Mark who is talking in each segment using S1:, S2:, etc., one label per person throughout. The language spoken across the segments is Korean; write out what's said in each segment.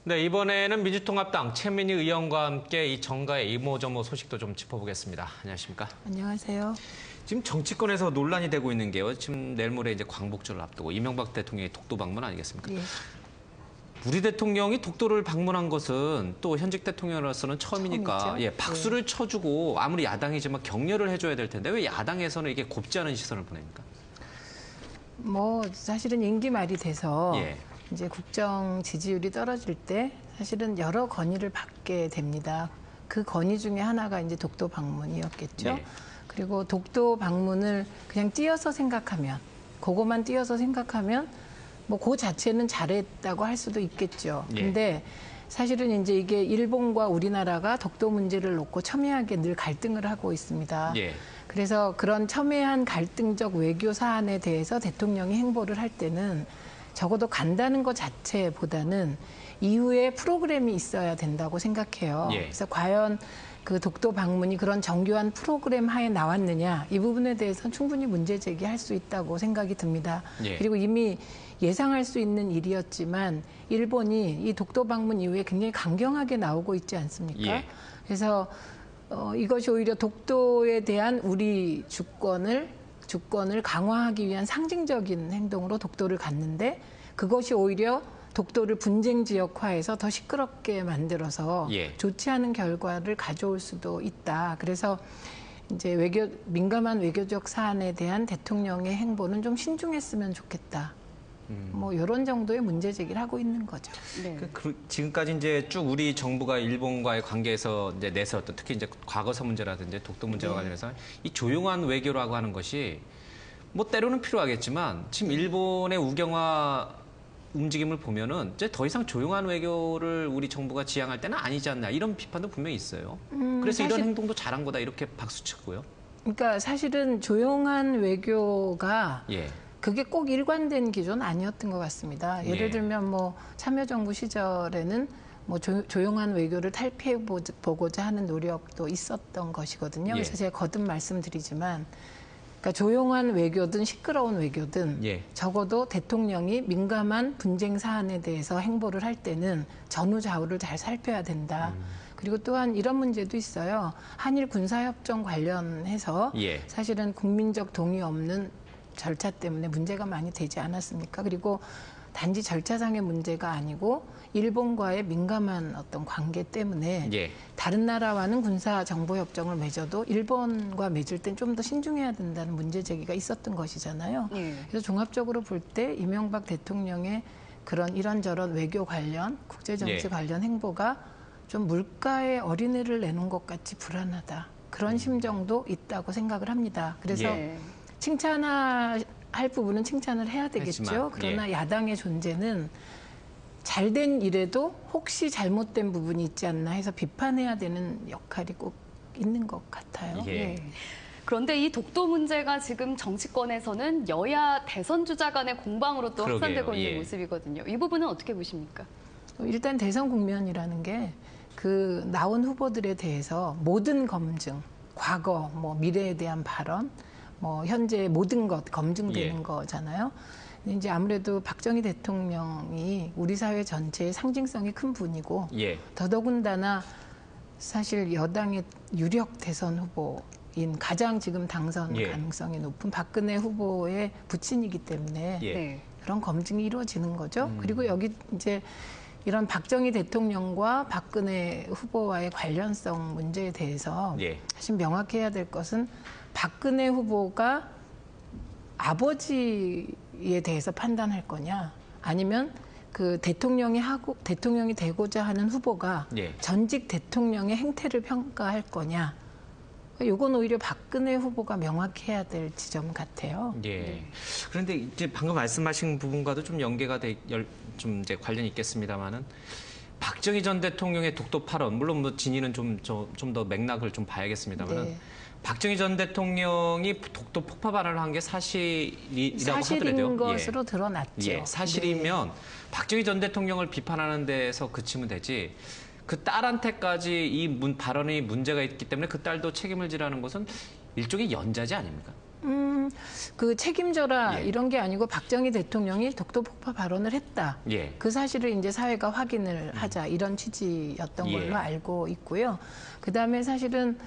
S1: 네, 이번에는 민주통합당 최민희 의원과 함께 이 정가의 이모저모 소식도 좀 짚어보겠습니다. 안녕하십니까?
S2: 안녕하세요.
S1: 지금 정치권에서 논란이 되고 있는 게요. 지금 내일 모레 이제 광복절을 앞두고 이명박 대통령의 독도 방문 아니겠습니까?
S2: 예.
S1: 우리 대통령이 독도를 방문한 것은 또 현직 대통령으로서는 처음이니까
S2: 처음이죠.
S1: 박수를 쳐주고 아무리 야당이지만 격려를 해줘야 될 텐데 왜 야당에서는 이게 곱지 않은 시선을 보냅니까?
S2: 사실은 임기 말이 돼서
S1: 예.
S2: 이제 국정 지지율이 떨어질 때 사실은 여러 건의를 받게 됩니다. 그 건의 중에 하나가 이제 독도 방문이었겠죠.
S1: 예.
S2: 그리고 독도 방문을 그냥 띄어서 생각하면, 그거만 띄어서 생각하면 그 자체는 잘했다고 할 수도 있겠죠.
S1: 예.
S2: 근데 사실은 이제 이게 일본과 우리나라가 독도 문제를 놓고 첨예하게 늘 갈등을 하고 있습니다.
S1: 예.
S2: 그래서 그런 첨예한 갈등적 외교 사안에 대해서 대통령이 행보를 할 때는 적어도 간다는 것 자체보다는 이후에 프로그램이 있어야 된다고 생각해요.
S1: 예.
S2: 그래서 과연 그 독도 방문이 그런 정교한 프로그램 하에 나왔느냐, 이 부분에 대해서는 충분히 문제 제기할 수 있다고 생각이 듭니다.
S1: 예.
S2: 그리고 이미 예상할 수 있는 일이었지만 일본이 이 독도 방문 이후에 굉장히 강경하게 나오고 있지 않습니까?
S1: 예.
S2: 그래서 이것이 오히려 독도에 대한 우리 주권을 강화하기 위한 상징적인 행동으로 독도를 갔는데, 그것이 오히려 독도를 분쟁 지역화해서 더 시끄럽게 만들어서
S1: 예.
S2: 좋지 않은 결과를 가져올 수도 있다. 그래서 이제 민감한 외교적 사안에 대한 대통령의 행보는 좀 신중했으면 좋겠다. 이런 정도의 문제 제기를 하고 있는 거죠.
S3: 네.
S1: 지금까지 이제 쭉 우리 정부가 일본과의 관계에서 이제 내세웠던 특히 이제 과거사 문제라든지 독도 문제와 관련해서 이 조용한 외교라고 하는 것이 때로는 필요하겠지만 지금 일본의 우경화 움직임을 보면은 이제 더 이상 조용한 외교를 우리 정부가 지향할 때는 아니지 않나 이런 비판도 분명히 있어요. 그래서 이런 행동도 잘한 거다 이렇게 박수 치고요.
S2: 그러니까 사실은 조용한 외교가
S1: 예.
S2: 그게 꼭 일관된 기조는 아니었던 것 같습니다. 예를 들면 참여정부 시절에는 조용한 외교를 탈피해보고자 하는 노력도 있었던 것이거든요. 그래서 제가 거듭 말씀드리지만, 그러니까 조용한 외교든 시끄러운 외교든 적어도 대통령이 민감한 분쟁 사안에 대해서 행보를 할 때는 전후좌우를 잘 살펴야 된다. 그리고 또한 이런 문제도 있어요. 한일 군사협정 관련해서 사실은 국민적 동의 없는 절차 때문에 문제가 많이 되지 않았습니까? 그리고 단지 절차상의 문제가 아니고 일본과의 민감한 어떤 관계 때문에 다른 나라와는 군사정보협정을 맺어도 일본과 맺을 땐 좀 더 신중해야 된다는 문제 제기가 있었던 것이잖아요. 그래서 종합적으로 볼 때 이명박 대통령의 그런 이런저런 외교 관련, 국제정치 관련 행보가 좀 물가에 어린애를 내놓은 것 같이 불안하다. 그런 심정도 있다고 생각을 합니다. 그래서 칭찬할 부분은 칭찬을 해야 되겠죠.
S1: 하지만,
S2: 그러나 야당의 존재는 잘된 일에도 혹시 잘못된 부분이 있지 않나 해서 비판해야 되는 역할이 꼭 있는 것 같아요.
S3: 그런데 이 독도 문제가 지금 정치권에서는 여야 대선 주자 간의 공방으로 또 확산되고 있는 모습이거든요. 이 부분은 어떻게 보십니까?
S2: 일단 대선 국면이라는 게 그 나온 후보들에 대해서 모든 검증, 과거, 미래에 대한 발언, 현재 모든 것 검증되는 거잖아요. 근데 이제 아무래도 박정희 대통령이 우리 사회 전체의 상징성이 큰 분이고 더더군다나 사실 여당의 유력 대선 후보인 가장 지금 당선 가능성이 높은 박근혜 후보의 부친이기 때문에 그런 검증이 이루어지는 거죠. 그리고 여기 이제 이런 박정희 대통령과 박근혜 후보와의 관련성 문제에 대해서 사실 명확해야 될 것은 박근혜 후보가 아버지에 대해서 판단할 거냐, 아니면 그 대통령이 되고자 하는 후보가 전직 대통령의 행태를 평가할 거냐. 이건 오히려 박근혜 후보가 명확해야 될 지점 같아요.
S1: 그런데 이제 방금 말씀하신 부분과도 좀 연계가 좀 이제 관련이 있겠습니다만은 박정희 전 대통령의 독도 발언, 물론 진위는 좀 더 맥락을 좀 봐야겠습니다만은 박정희 전 대통령이 독도 폭파 발언을 한 게 사실이라고 하더라도요.
S2: 사실인 것으로 드러났죠.
S1: 사실이면 박정희 전 대통령을 비판하는 데서 그치면 되지. 그 딸한테까지 이 발언이 문제가 있기 때문에 그 딸도 책임을 지라는 것은 일종의 연자제 아닙니까?
S2: 그 책임져라
S1: 예.
S2: 이런 게 아니고 박정희 대통령이 독도 폭파 발언을 했다.
S1: 예.
S2: 그 사실을 이제 사회가 확인을 하자 이런 취지였던
S1: 예.
S2: 걸로 알고 있고요. 그다음에 사실은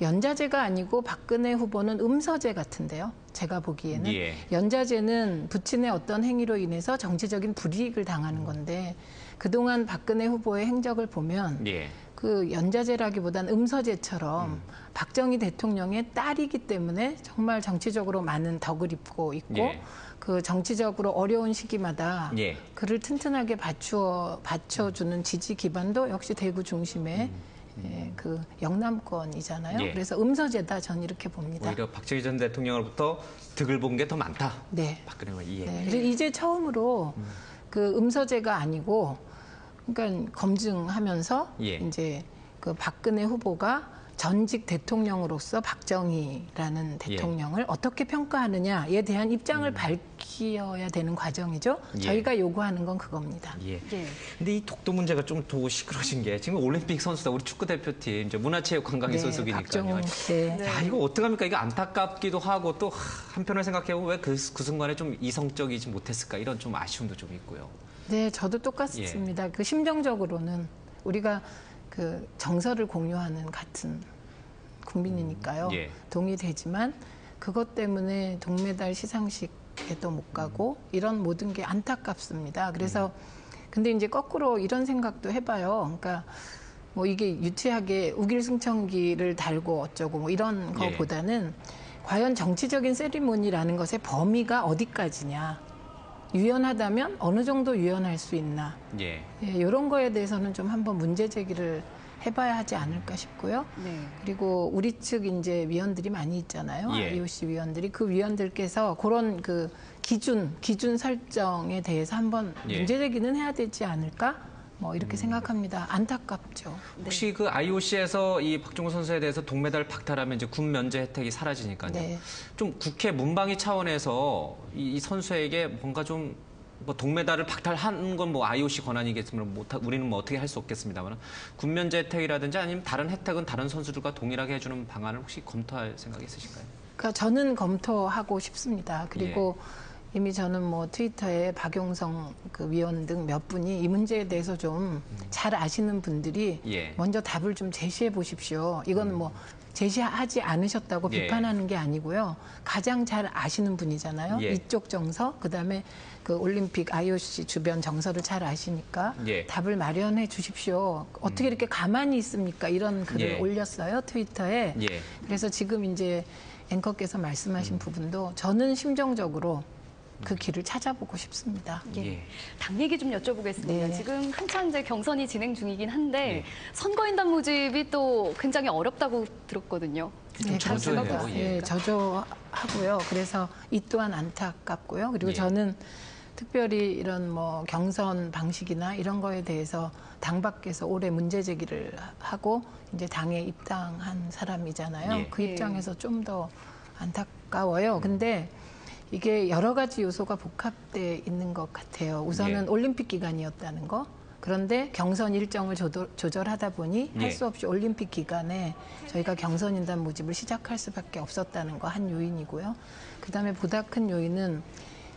S2: 연자제가 아니고 박근혜 후보는 음서제 같은데요. 제가 보기에는
S1: 예.
S2: 연자제는 부친의 어떤 행위로 인해서 정치적인 불이익을 당하는 건데 그동안 박근혜 후보의 행적을 보면
S1: 예.
S2: 그 연자제라기보단 음서제처럼 박정희 대통령의 딸이기 때문에 정말 정치적으로 많은 덕을 입고 있고
S1: 예.
S2: 그 정치적으로 어려운 시기마다
S1: 예.
S2: 그를 튼튼하게 받쳐주는 지지 기반도 역시 대구 중심의 예, 그 영남권이잖아요.
S1: 예.
S2: 그래서 음서제다 전 이렇게 봅니다.
S1: 오히려 박정희 전 대통령으로부터 득을 본 게 더 많다.
S2: 네.
S1: 박근혜가 예.
S2: 네. 그래서 이제 처음으로 그 음서제가 아니고 그러니까 검증하면서
S1: 예.
S2: 이제 그 박근혜 후보가 전직 대통령으로서 박정희라는 대통령을 어떻게 평가하느냐에 대한 입장을 밝혀야 되는 과정이죠.
S1: 예.
S2: 저희가 요구하는 건 그겁니다.
S1: 예.
S3: 예.
S1: 근데 이 독도 문제가 좀 더 시끄러진 게 지금 올림픽 선수다 우리 축구 대표팀 이제 문화체육관광위 소속이니까요.
S2: 박정훈, 네.
S1: 야 이거 어떡합니까? 이거 안타깝기도 하고 또 한편으로 생각해보면 왜 그 순간에 좀 이성적이지 못했을까 이런 좀 아쉬움도 좀 있고요.
S2: 네, 저도 똑같습니다. 그 심정적으로는 우리가 그 정서를 공유하는 같은 국민이니까요.
S1: 예.
S2: 동의되지만 그것 때문에 동메달 시상식에도 못 가고 이런 모든 게 안타깝습니다. 그래서 근데 이제 거꾸로 이런 생각도 해봐요. 그러니까 뭐 이게 유치하게 우길승천기를 달고 어쩌고 뭐 이런 거보다는 과연 정치적인 세리머니라는 것의 범위가 어디까지냐. 유연하다면 어느 정도 유연할 수 있나.
S1: 예.
S2: 예, 이런 거에 대해서는 좀 한번 문제 제기를 해봐야 하지 않을까 싶고요.
S3: 네.
S2: 그리고 우리 측 이제 위원들이 많이 있잖아요.
S1: 예.
S2: IOC 위원들이 그 위원들께서 그런 그 기준 설정에 대해서 한번
S1: 예.
S2: 문제 제기는 해야 되지 않을까? 뭐 이렇게 생각합니다. 안타깝죠.
S1: 혹시 그 IOC에서 이 박종훈 선수에 대해서 동메달 박탈하면 이제 군 면제 혜택이 사라지니까요.
S2: 네.
S1: 좀 국회 문방위 차원에서 이 선수에게 뭔가 좀 뭐 동메달을 박탈하는 건 뭐 IOC 권한이겠지만 우리는 뭐 어떻게 할 수 없겠습니다만 군 면제 혜택이라든지 아니면 다른 혜택은 다른 선수들과 동일하게 해주는 방안을 혹시 검토할 생각 있으실까요?
S2: 그러니까 저는 검토하고 싶습니다. 그리고 이미 저는 뭐 트위터에 박용성 그 위원 등 몇 분이 이 문제에 대해서 좀 잘 아시는 분들이
S1: 예.
S2: 먼저 답을 좀 제시해 보십시오. 이건 뭐 제시하지 않으셨다고
S1: 예.
S2: 비판하는 게 아니고요. 가장 잘 아시는 분이잖아요.
S1: 예.
S2: 이쪽 정서, 그다음에 그 올림픽 IOC 주변 정서를 잘 아시니까
S1: 예.
S2: 답을 마련해 주십시오. 어떻게 이렇게 가만히 있습니까? 이런 글을
S1: 예.
S2: 올렸어요. 트위터에.
S1: 예.
S2: 그래서 지금 이제 앵커께서 말씀하신 부분도 저는 심정적으로 그 길을 찾아보고 싶습니다.
S1: 예.
S3: 당 얘기 좀 여쭤보겠습니다.
S2: 네.
S3: 지금 한창 이제 경선이 진행 중이긴 한데
S1: 네.
S3: 선거인단 모집이 또 굉장히 어렵다고 들었거든요.
S2: 네,
S1: 저조해요.
S2: 그렇습니다.
S1: 예.
S2: 예, 저조하고요. 그래서 이 또한 안타깝고요. 그리고
S1: 예.
S2: 저는 특별히 이런 뭐 경선 방식이나 이런 거에 대해서 당 밖에서 올해 문제 제기를 하고 이제 당에 입당한 사람이잖아요.
S1: 예.
S2: 그 입장에서 좀 더 안타까워요. 근데 이게 여러 가지 요소가 복합돼 있는 것 같아요. 우선은
S1: 예.
S2: 올림픽 기간이었다는 거. 그런데 경선 일정을 조절하다 보니
S1: 예.
S2: 할 수 없이 올림픽 기간에 저희가 경선인단 모집을 시작할 수밖에 없었다는 거 한 요인이고요. 그다음에 보다 큰 요인은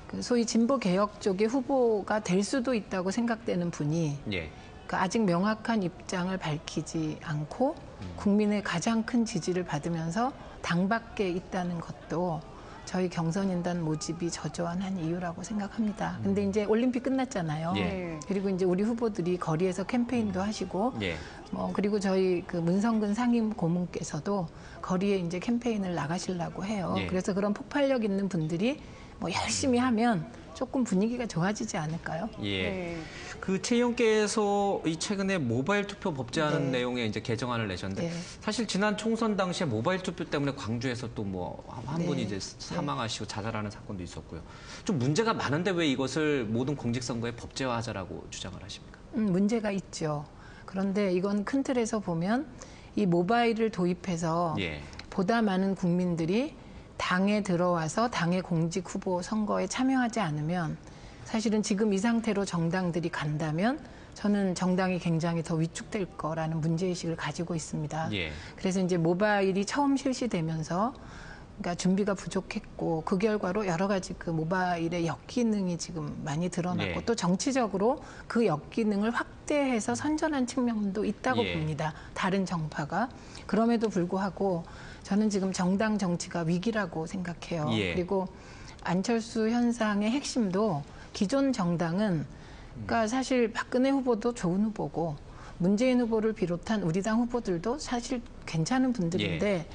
S2: 그 소위 진보 개혁 쪽의 후보가 될 수도 있다고 생각되는 분이
S1: 예.
S2: 그 아직 명확한 입장을 밝히지 않고 국민의 가장 큰 지지를 받으면서 당 밖에 있다는 것도 저희 경선인단 모집이 저조한 한 이유라고 생각합니다. 근데 이제 올림픽 끝났잖아요.
S1: 예.
S2: 그리고 이제 우리 후보들이 거리에서 캠페인도 하시고,
S1: 예.
S2: 뭐 그리고 저희 그 문성근 상임 고문께서도 거리에 이제 캠페인을 나가시려고 해요.
S1: 예.
S2: 그래서 그런 폭발력 있는 분들이 뭐 열심히 하면 조금 분위기가 좋아지지 않을까요?
S1: 예.
S3: 네.
S1: 그 최의원께서 이 최근에 모바일 투표 법제하는
S2: 네.
S1: 내용의 이제 개정안을 내셨는데
S2: 네.
S1: 사실 지난 총선 당시에 모바일 투표 때문에 광주에서 또 뭐 한
S2: 네.
S1: 분이 이제 사망하시고 자살하는 사건도 있었고요. 좀 문제가 많은데 왜 이것을 모든 공직선거에 법제화하자라고 주장을 하십니까?
S2: 문제가 있죠. 그런데 이건 큰 틀에서 보면 이 모바일을 도입해서
S1: 예.
S2: 보다 많은 국민들이 당에 들어와서 당의 공직 후보 선거에 참여하지 않으면 사실은 지금 이 상태로 정당들이 간다면 저는 정당이 굉장히 더 위축될 거라는 문제의식을 가지고 있습니다.
S1: 예.
S2: 그래서 이제 모바일이 처음 실시되면서 그러니까 준비가 부족했고 그 결과로 여러 가지 그 모바일의 역기능이 지금 많이 드러났고
S1: 네.
S2: 또 정치적으로 그 역기능을 확대해서 선전한 측면도 있다고
S1: 예.
S2: 봅니다. 다른 정파가. 그럼에도 불구하고 저는 지금 정당 정치가 위기라고 생각해요.
S1: 예.
S2: 그리고 안철수 현상의 핵심도 기존 정당은 그러니까 사실 박근혜 후보도 좋은 후보고 문재인 후보를 비롯한 우리 당 후보들도 사실 괜찮은 분들인데
S1: 예.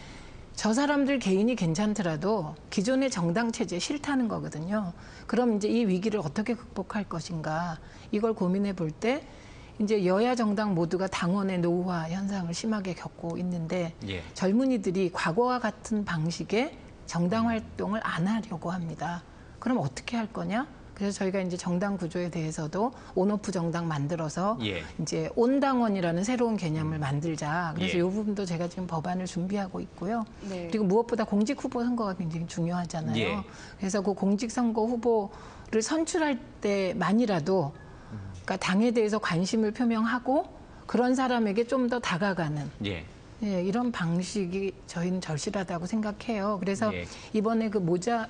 S2: 저 사람들 개인이 괜찮더라도 기존의 정당 체제 싫다는 거거든요. 그럼 이제 이 위기를 어떻게 극복할 것인가 이걸 고민해 볼 때 이제 여야 정당 모두가 당원의 노후화 현상을 심하게 겪고 있는데
S1: 예.
S2: 젊은이들이 과거와 같은 방식의 정당 활동을 안 하려고 합니다. 그럼 어떻게 할 거냐? 그래서 저희가 이제 정당 구조에 대해서도 온오프 정당 만들어서
S1: 예.
S2: 이제 온당원이라는 새로운 개념을 만들자. 그래서
S1: 예.
S2: 이 부분도 제가 지금 법안을 준비하고 있고요.
S3: 네.
S2: 그리고 무엇보다 공직 후보 선거가 굉장히 중요하잖아요.
S1: 예.
S2: 그래서 그 공직 선거 후보를 선출할 때만이라도 그러니까 당에 대해서 관심을 표명하고 그런 사람에게 좀 더 다가가는
S1: 예.
S2: 예, 이런 방식이 저희는 절실하다고 생각해요. 그래서
S1: 예.
S2: 이번에 그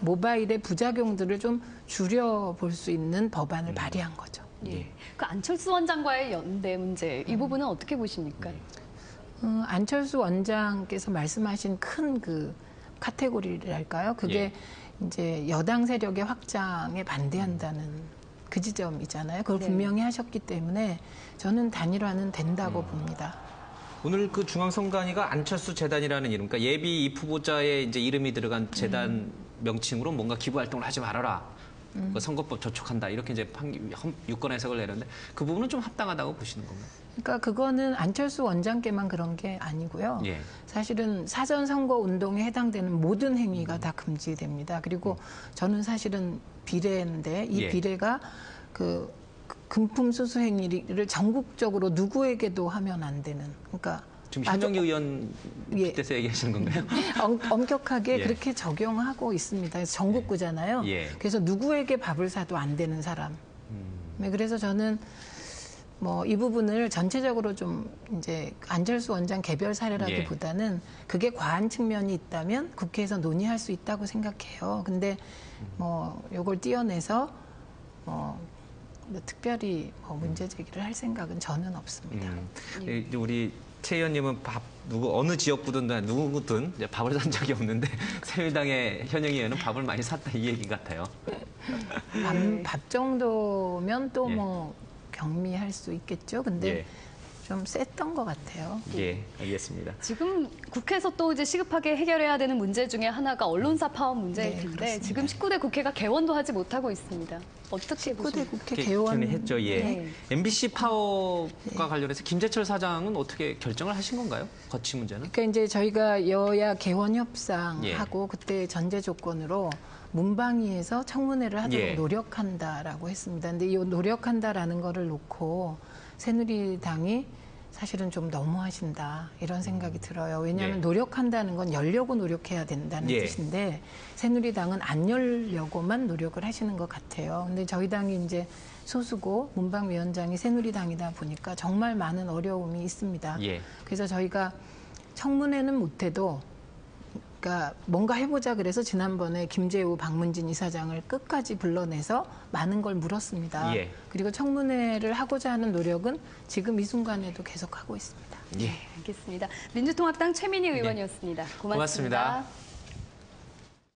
S2: 모바일의 부작용들을 좀 줄여볼 수 있는 법안을 발의한 거죠.
S3: 예. 그 안철수 원장과의 연대 문제 이 부분은 어떻게 보십니까?
S2: 안철수 원장께서 말씀하신 큰 그 카테고리랄까요? 그게
S1: 예.
S2: 이제 여당 세력의 확장에 반대한다는 그 지점이잖아요. 그걸
S3: 네.
S2: 분명히 하셨기 때문에 저는 단일화는 된다고 봅니다.
S1: 오늘 그 중앙선관위가 안철수 재단이라는 이름, 그러니까 예비 입 후보자의 이제 이름이 들어간 재단 명칭으로 뭔가 기부 활동을 하지 말아라. 그 선거법 저촉한다. 이렇게 이제 유권 해석을 내렸는데 그 부분은 좀 합당하다고 보시는 건가요?
S2: 그러니까 그거는 안철수 원장께만 그런 게 아니고요.
S1: 예.
S2: 사실은 사전 선거 운동에 해당되는 모든 행위가 다 금지됩니다. 그리고 저는 사실은 비례인데 이
S1: 예.
S2: 비례가 그 금품 수수 행위를 전국적으로 누구에게도 하면 안 되는. 그러니까
S1: 지금
S2: 아주
S1: 신정기 의원
S2: 예.
S1: 빗대서 얘기하시는 건가요?
S2: 엄격하게
S1: 예.
S2: 그렇게 적용하고 있습니다. 그래서 전국구잖아요.
S1: 예.
S2: 그래서 누구에게 밥을 사도 안 되는 사람. 네, 그래서 저는 뭐 이 부분을 전체적으로 좀 이제 안철수 원장 개별 사례라기보다는 그게 과한 측면이 있다면 국회에서 논의할 수 있다고 생각해요. 근데 뭐 요걸 띄어내서 뭐 특별히 뭐 문제 제기를 할 생각은 저는 없습니다.
S1: 이제 우리 최 의원님은 어느 지역구든 누구든 이제 밥을 산 적이 없는데 새누리당의 현영희 의원은 밥을 많이 샀다 이 얘기 같아요.
S2: 밥 정도면 또
S1: 예.
S2: 뭐 경미할 수 있겠죠. 근데
S1: 예.
S2: 좀 셌던 것 같아요.
S1: 예, 알겠습니다.
S3: 지금 국회에서 또 이제 시급하게 해결해야 되는 문제 중에 하나가 언론사 파업 문제일
S2: 네,
S3: 텐데
S2: 그렇습니다.
S3: 지금 19대 국회가 개원도 하지 못하고 있습니다. 어떻게
S2: 19대
S3: 보십니까?
S2: 국회 개원
S1: 했죠. 예.
S3: 네.
S1: MBC 파업과 관련해서 김재철 사장은 어떻게 결정을 하신 건가요? 거치 문제는?
S2: 그러니까 이제 저희가 여야 개원 협상하고
S1: 예.
S2: 그때 전제 조건으로 문방위에서 청문회를 하도록
S1: 예.
S2: 노력한다라고 했습니다. 근데 이 노력한다라는 거를 놓고 새누리당이 사실은 좀 너무하신다 이런 생각이 들어요. 왜냐하면
S1: 예.
S2: 노력한다는 건 열려고 노력해야 된다는
S1: 예.
S2: 뜻인데 새누리당은 안 열려고만 노력을 하시는 것 같아요. 근데 저희 당이 이제 소수고 문방위원장이 새누리당이다 보니까 정말 많은 어려움이 있습니다.
S1: 예.
S2: 그래서 저희가 청문회는 못해도 그러니까 뭔가 해보자 그래서 지난번에 김재우 박문진 이사장을 끝까지 불러내서 많은 걸 물었습니다.
S1: 예.
S2: 그리고 청문회를 하고자 하는 노력은 지금 이 순간에도 계속하고 있습니다.
S1: 예.
S3: 알겠습니다. 민주통합당 최민희 의원이었습니다. 고맙습니다.
S1: 고맙습니다.